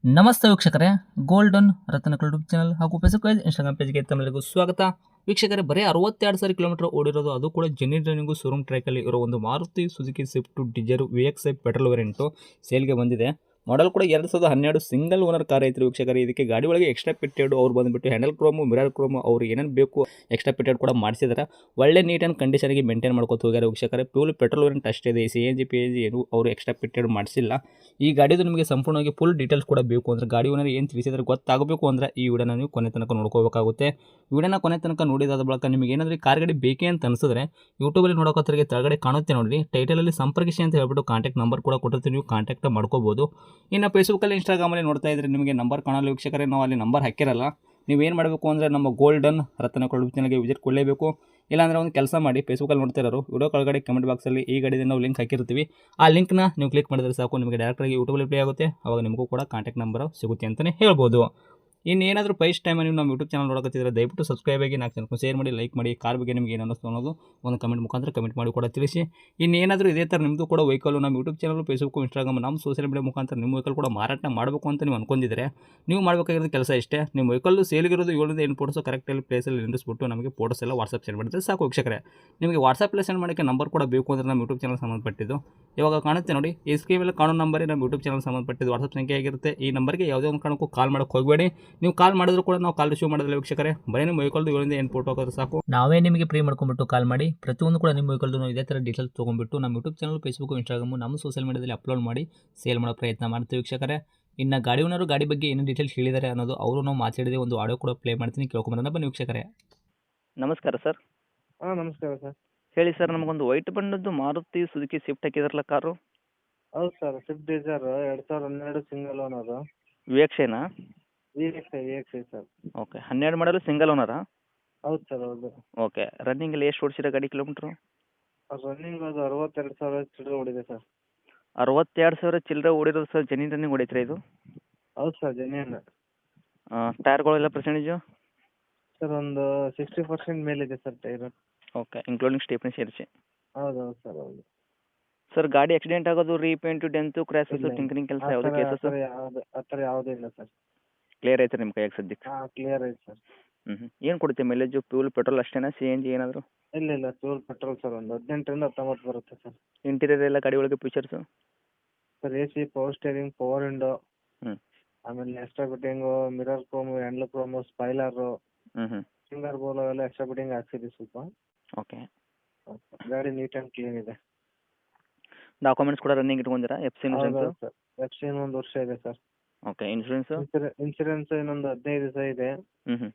ನಮಸ್ತೆ ವೀಕ್ಷಕರೇ, golden ರತ್ನಕಲ್ YouTube channel ಹಾಗೂ ಫೇಸ್ಬುಕ್ ಪೇಜ್, ಇನ್ಸ್ಟಾಗ್ರಾಮ್ ಪೇಜ್ಗೆ ತಮ್ಮೆಲ್ಲರಿಗೂ ಸ್ವಾಗತ. ವೀಕ್ಷಕರೇ, ಬರೀ 62,000 ಕಿಲೋಮೀಟರ್ ಓಡಿರೋದು, ಅದು ಕೂಡ ಜೆನ್ಯೂನ್ ರನ್ನಿಂಗು ಶೋರೂಮ್ ಟ್ರ್ಯಾಕಲ್ಲಿ ಇರೋ ಒಂದು Maruti Suzuki Swift Dzire VXI petrol variant ಸೇಲ್ಗೆ ಬಂದಿದೆ. ಮಾಡಲ್ ಕೂಡ 2012 ಸಿಂಗಲ್ ಓನರ್ ಕಾರ್ ಐತ್ರಿ ವೀಕ್ಷಕರೇ. ಇದಕ್ಕೆ ಗಾಡಿ ಒಳಗೆ ಎಕ್ಸ್ಟ್ರಾ ಪಿಟೆಡ್ ಅವ್ರು ಬಂದುಬಿಟ್ಟು ಹ್ಯಾಂಡಲ್ ಕ್ರೋಮು, ಮಿರರ್ ಕ್ರೋಮು, ಅವ್ರು ಏನೇನು ಬೇಕು ಎಕ್ಸ್ಟ್ರಾ ಪಿಟೆಡ್ ಕೂಡ ಮಾಡಿಸಿದಾರೆ. ಒಳ್ಳೆ ನೀಟ್ ಆ್ಯಂಡ್ ಕಂಡೀಷನ್ಗೆ ಮೇಂಟೈನ್ ಮಾಡ್ಕೊತ ಹೋಗ್ಯಾರ ವೀಕ್ಷಕರೇ. ಪ್ಯೂರ್ ಪೆಟ್ರೋಲ್ ವೇರಿಯಂಟ್ ಅಷ್ಟೇ ಇದೆ. CNG PNG ಏನು ಅವರು ಎಕ್ಸ್ಟ್ರಾ ಪಿಟೆಡ್ ಮಾಡಿಸಿಲ್ಲ. ಈ ಗಾಡಿದು ನಿಮಗೆ ಸಂಪೂರ್ಣವಾಗಿ ಫುಲ್ ಡೀಟೇಲ್ಸ್ ಕೂಡ ಬೇಕು ಅಂದರೆ, ಗಾಡಿ ಓನರ್ ಏನು ತಿಳಿಸಿದ್ರೆ ಗೊತ್ತಾಗಬೇಕು ಅಂದರೆ ಈ ವಿಡಿಯೋನ ನೀವು ಕೊನೆ ತನಕ ನೋಡ್ಕೋಬೇಕಾಗುತ್ತೆ. ವಿಡಿಯೋನ ಕೊನೆ ತನಕ ನೋಡಿದಾದ ಬಳಿಕ ನಿಮಗೆ ಏನಾದರೂ ಕಾರ್ ಗಾಡಿ ಬೇಕೇ ಅಂತ ಅನಿಸಿದ್ರೆ ಯೂಟ್ಯೂಬಲ್ಲಿ ನೋಡೋಕೋತ್ರಿಗೆ ಕೆಳಗಡೆ ಕಾಣುತ್ತೆ ನೋಡಿ, ಟೈಟಲಲ್ಲಿ ಸಂಪರ್ಕಿಸಿ ಅಂತ ಹೇಳ್ಬಿಟ್ಟು ಕಾಂಟ್ಯಾಕ್ಟ್ ನಂಬರ್ ಕೂಡ ಕೊಟ್ಟಿರ್ತೀವಿ, ನೀವು ಕಾಂಟ್ಯಾಕ್ಟ್ ಮಾಡ್ಕೋಬೋದು. ಇನ್ನು ಫೇಸ್ಬುಕ್ಕಲ್ಲಿ ಇನ್ಸ್ಟಾಗ್ರಾಮಲ್ಲಿ ನೋಡ್ತಾ ಇದ್ರೆ ನಿಮಗೆ ನಂಬರ್ ಕಾಣಲು ವೀಕ್ಷಕರೇ, ನಾವು ಅಲ್ಲಿ ನಂಬರ್ ಹಾಕಿರಲ್ಲ. ನೀವೇನು ಮಾಡಬೇಕು ಅಂದರೆ ನಮ್ಮ ಗೋಲ್ಡನ್ ರತ್ನಕಲ್ ಚಾನಲ್ಗೆ ವಿಸಿಟ್ ಕೊಡಲೇಬೇಕು. ಇಲ್ಲಾಂದರೆ ಒಂದು ಕೆಲಸ ಮಾಡಿ, ಫೇಸ್ಬುಕ್ಕಲ್ಲಿ ನೋಡ್ತಿರೋರು ವಿಡಿಯೋ ಕೆಳಗಡೆ ಕಮೆಂಟ್ ಬಾಕ್ಸಲ್ಲಿ ಈ ಗಾಡಿದ ನಾವು ಲಿಂಕ್ ಹಾಕಿರ್ತೀವಿ. ಆ ಲಿಂಕ್ನ ನೀವು ಕ್ಲಿಕ್ ಮಾಡಿದ್ರೆ ಸಾಕು, ನಿಮಗೆ ಡೈರೆಕ್ಟಾಗಿ ಯೂಟ್ಯೂಬಲ್ಲಿ ಪ್ಲೇ ಆಗುತ್ತೆ. ಅವಾಗ ನಿಮಗೂ ಕೂಡ ಕಾಂಟ್ಯಾಕ್ಟ್ ನಂಬರ್ ಸಿಗುತ್ತೆ ಅಂತಲೇ ಹೇಳ್ಬೋದು. ಇನ್ನೇನಾದರೂ ಫಸ್ಟ್ ಟೈಮ್ ನೀವು ನಮ್ಮ ಯೂಟ್ಯೂಬ್ ಚಾನಲ್ ನೋಡೋಕತ್ತಿದ್ರೆ ದಯವಿಟ್ಟು ಸಬ್ಸ್ಕ್ರೈಬ್ ಆಗಿ, ನಾಲ್ಕು ಜನಕ್ಕೆ ಶೇರ್ ಮಾಡಿ, ಲೈಕ್ ಮಾಡಿ. ಕಾರ್ ಬಗ್ಗೆ ನಿಮಗೆ ಏನು ಅನ್ನಿಸ್ತು ಅನ್ನೋದು ಒಂದು ಕಮೆಂಟ್ ಮುಖಾಂತರ ಕಮೆಂಟ್ ಮಾಡಿ ಕೂಡ ತಿಳಿಸಿ. ಇನ್ನೇನಾದರೂ ಇದೇ ಥರ ನಿಮ್ಮದು ಕೂಡ ವೆಹಿಕಲ್ ನಮ್ಮ ಯೂಟ್ಯೂಬ್ ಚಾನಲ್, ಫೇಸ್ಬುಕ್, ಇನ್ಸ್ಟಾಗ್ರಾಮ್, ನಮ್ಮ ಸೋಷಿಯಲ್ ಮೀಡಿಯಾ ಮುಖಾಂತರ ನಿಮ್ಮ ವೆಹಿಕಲ್ ಕೂಡ ಮಾರಾಟ ಮಾಡಬೇಕು ಅಂತ ನೀವು ಅನ್ಕೊಂಡಿದ್ರೆ ನೀವು ಮಾಡಬೇಕಾಗಿರೋ ಕೆಲಸ ಇಷ್ಟೇ. ನಿಮ್ಮ ವೆಹಿಕಲ್ ಸೇಲ್ಗಿರೋದು 7-8 ಫೋಟೋಸು ಕರೆಕ್ಟಲ್ಲಿ ಪ್ಲೇಸಲ್ಲಿ ನಿಲ್ಲಿಸ್ಬಿಟ್ಟು ನಮಗೆ ಫೋಟೋಸ್ ಎಲ್ಲ ವಾಟ್ಸಪ್ ಸೆಂಡ್ ಮಾಡಿದ್ರೆ ಸಾಕು ವೀಕ್ಷಕರೇ. ನಿಮಗೆ ವಾಟ್ಸಪ್ಪಲ್ಲಿ ಸೆಂಡ್ ಮಾಡೋಕ್ಕೆ ನಂಬರ್ ಕೂಡ ಬೇಕು ಅಂದರೆ ನಮ್ಮ ಯೂಟ್ಯೂಬ್ ಚಾನಲ್ ಸಂಬಂಧಪಟ್ಟಿದ್ದು ಇವಾಗ ಕಾಣುತ್ತೆ ನೋಡಿ, ಈ ಸ್ಕ್ರೀನಲ್ಲಿ ಕಾಣೋ ನಂಬರೇ ನಮ್ಮ ಯೂಟ್ಯೂಬ್ ಚಾನಲ್ ಸಂಬಂಧಪಟ್ಟಿದ್ದು ವಾಟ್ಸಪ್ ಸಂಖ್ಯೆ ಆಗಿರುತ್ತೆ. ಈ ನಂಬರ್ಗೆ ಯಾವುದೇ ಒಂದು ಕಾರಣಕ್ಕೂ ಕಾಲ್ ಮಾಡೋಕ್ಕೆ ಹೋಗಬೇಡಿ. ನೀವು ಕಾಲ್ ಮಾಡಿದ್ರು ಕೂಡ ನಾವು ಕಾಲ್ ರಿಸೀವ್ ಮಾಡೋದಿಲ್ಲ ವೀಕ್ಷಕರೇ. ಬರೀ ನಿಮ್ಮ ವೆಹಿಕಲ್ದು 7-8 ಫೋಟೋ ಹಾಕಿದ್ರೆ ಸಾಕು, ನಾವೇ ನಿಮಗೆ ಫ್ರೀ ಮಾಡ್ಕೊಂಡ್ಬಿಟ್ಟು ಕಾಲ್ ಮಾಡಿ ಪ್ರತಿಯೊಂದು ಕೂಡ ನಿಮ್ಮ ವೆಹಿಕಲ್ದು ಇದೇ ಥರ ಡೀಟೇಲ್ಸ್ ತೊಗೊಂಡ್ಬಿಟ್ಟು ನಮ್ಮ ಯೂಟ್ಯೂಬ್ ಚಾನಲ್, ಫೇಸ್ಬುಕ್, ಇನ್ಸ್ಟಾಗ್ರಾಮು, ನಮ್ಮ ಸೋಷಿಯಲ್ ಮೀಡಿಯಾದಲ್ಲಿ ಅಪ್ಲೋಡ್ ಮಾಡಿ ಸೇಲ್ ಮಾಡೋ ಪ್ರಯತ್ನ ಮಾಡ್ತೀವಿ ವೀಕ್ಷಕರೇ. ಇನ್ನು ಗಾಡಿ ಓನರು ಗಾಡಿ ಬಗ್ಗೆ ಏನು ಡೀಟೇಲ್ಸ್ ಹೇಳಿದ್ದಾರೆ ಅನ್ನೋದು ಅವರು ನಾವು ಮಾತಾಡಿದೆ ಒಂದು ಆಡಿಯೋ ಕೂಡ ಪ್ಲೇ ಮಾಡ್ತೀನಿ, ಕೇಳ್ಕೊಂಬರೋಣ ಬನ್ನಿ ವೀಕ್ಷಕರೇ. ನಮಸ್ಕಾರ ಸರ್. ಹಾಂ ನಮಸ್ಕಾರ ಸರ್. ಹೇಳಿ ಸರ್, ನಮಗೊಂದು ವೈಟ್ ಬಣ್ಣದ್ದು ಮಾರುತಿ ಸುಜುಕಿ ಸ್ವಿಫ್ಟ್ ಹಾಕಿದ್ರಲ್ಲ ಕಾರು, ಹೌದು sir, Swift Dzire 2012 single owner. VXIನಾ? V X I sir. Okay, 12 model single ಓನರಾ? ಹೌದು ಸರ್, ಹೌದು. ಓಕೆ, ರನ್ನಿಂಗಲ್ಲಿ ಎಷ್ಟು ಓಡಿಸಿರೋ ಗಾಡಿ ಕಿಲೋಮೀಟ್ರು? ರನ್ನಿಂಗ್ ಅದು 62,000 ಚಿಲ್ಲರೆ ಓಡಿದೆ ಸರ್. 62,000 ಚಿಲ್ಲರೆ ಓಡಿರೋದು ಸರ್. ಜೆನ್ಯೂನ್ ರನ್ನಿಂಗ್ ಹೊಡಿತ್ರಾ ಇದು? ಹೌದು ಸರ್, ಜೆನ್ಯೂನ್. ಟೈರ್ಗಳೆಲ್ಲ ಪರ್ಸೆಂಟೇಜು? ಸರ್ ಒಂದು 60% ಮೇಲಿದೆ sir tyre. Okay, including stepney ಸೇರಿಸಿ. ಹೌದು ಹೌದು ಸರ್, ಹೌದು. ಸರ್, ಗಾಡಿ ಆಕ್ಸಿಡೆಂಟ್ ಆಗೋದು, ರೀಪೇಂಟು, ಡೆಂತು, ಕ್ರ್ಯಾಶಸ್, ಇಲ್ಲ ಟಿಂಕರಿಂಗ್ ಕೆಲಸ ಆ ಯಾವುದೇ ಥರ ಕೇಸಸ್? ಆ ಥರ ಯಾವುದೂ ಇಲ್ಲ ಸರ್. ಕ್ಲಿಯರ್ ಐತೆ ನಿಮ್ಮ ಕೈಯಾಗ ಸದ್ಯಕ್ಕೆ? ಹಾಂ, ಕ್ಲಿಯರ್ ಐತೆ ಸರ್. ಏನು ಕೊಡುತ್ತೆ ಮೈಲೇಜು? ಫ್ಯೂಲ್ ಪೆಟ್ರೋಲ್ ಅಷ್ಟೇನಾ, CNG ಏನಾದರೂ? ಇಲ್ಲ ಪ್ಯೂರ್ ಪೆಟ್ರೋಲ್ ಸರ್. ಒಂದು 18 ರಿಂದ 19 ಬರುತ್ತೆ ಸರ್. ಇಂಟೀರಿಯರ್ ಎಲ್ಲ ಗಾಡಿ ಒಳಗೆ features? Sir AC, power steering, power window, ಹ್ಞೂ ಆಮೇಲೆ ಎಕ್ಸ್ಟ್ರಾ ಫಿಟ್ಟಿಂಗು, ಮಿರರ್ ಕ್ರೋಮು, ಹ್ಯಾಂಡಲ್ ಕ್ರೋಮು, ಸ್ಪೈಲರು, ಹ್ಞೂ ಫಿಂಗರ್ ಬೋಲ್ ಎಲ್ಲ ಎಕ್ಸ್ಟ್ರಾ ಫಿಟ್ಟಿಂಗ್ ಹಾಕ್ಸಿದ್ದೀವಿ ಸ್ವಲ್ಪ. ಓಕೆ. ಗಾಡಿ ನೀಟ್ ಆ್ಯಂಡ್ ಕ್ಲೀನ್ ಇದೆ. ಡಾಕ್ಯುಮೆಂಟ್ಸ್ ಕೂಡ ರನ್ನಿಂಗ್ ಇಟ್ಕೊಂಡಿರಾ? FC insurance? ಹೌದೌದು ಸರ್. ಎಫ್ಸಿನ್ 1 ವರ್ಷ ಇದೆ ಸರ್. Okay, insurance? ಇನ್ಸೂರೆನ್ಸ್ ಇನ್ನೊಂದು 15 ದಿವಸ ಇದೆ. ಹ್ಞೂ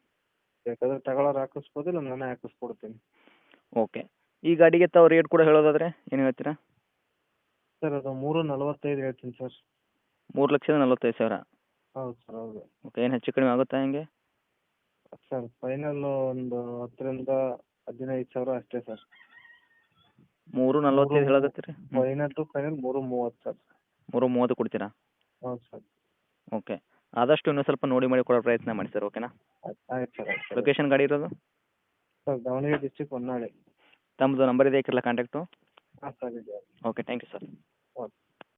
ಬೇಕಾದ್ರೆ ತಗೊಳ್ಳೋರು ಹಾಕಿಸ್ಬೋದು, ಇಲ್ಲ ನಾನೇ ಹಾಕಿಸ್ಕೊಡ್ತೀನಿ. ಓಕೆ. ಈ ಗಾಡಿಗೆ ತಾವು ರೇಟ್ ಕೂಡ ಹೇಳೋದಾದರೆ ಏನು ಹೇಳ್ತೀರಾ? ಸರ್ ಅದು 3.45 ಹೇಳ್ತೀನಿ ಸರ್. 3,45,000? ಹೌದು ಸರ್, ಹೌದು. ಓಕೆ, ಏನು ಹೆಚ್ಚು ಕಡಿಮೆ ಆಗುತ್ತಾ ಹೆಂಗೆ? ಸರ್ ಫೈನಲ್ ಒಂದು 10 ರಿಂದ 15 ಸಾವಿರ ಅಷ್ಟೇ ಸರ್. 3,45 ಹೇಳಕತ್ತೀರಿ? Final to final 3.30 sir. 3,30 ಕೊಡ್ತೀರಾ? ಹೌದು ಸರ್. ಓಕೆ, ಆದಷ್ಟು ಇನ್ನೂ ಸ್ವಲ್ಪ ನೋಡಿ ಮಾಡಿ ಕೊಡೋ ಪ್ರಯತ್ನ ಮಾಡಿ ಸರ್, ಓಕೆನಾ? ಆಯ್ತು ಸರ್, ಆಯ್ತು ಸರ್. ಲೊಕೇಶನ್ ಗಾಡಿ ಇರೋದು? Sir Davanagere district, Honnali. ತಮ್ಮದು ನಂಬರ್ ಇದೆ ಹಾಕಿರಲ್ಲ ಕಾಂಟ್ಯಾಕ್ಟು? ಹಾಂ ಸರ್, ಇದೆ. Okay, thank you sir. Okay.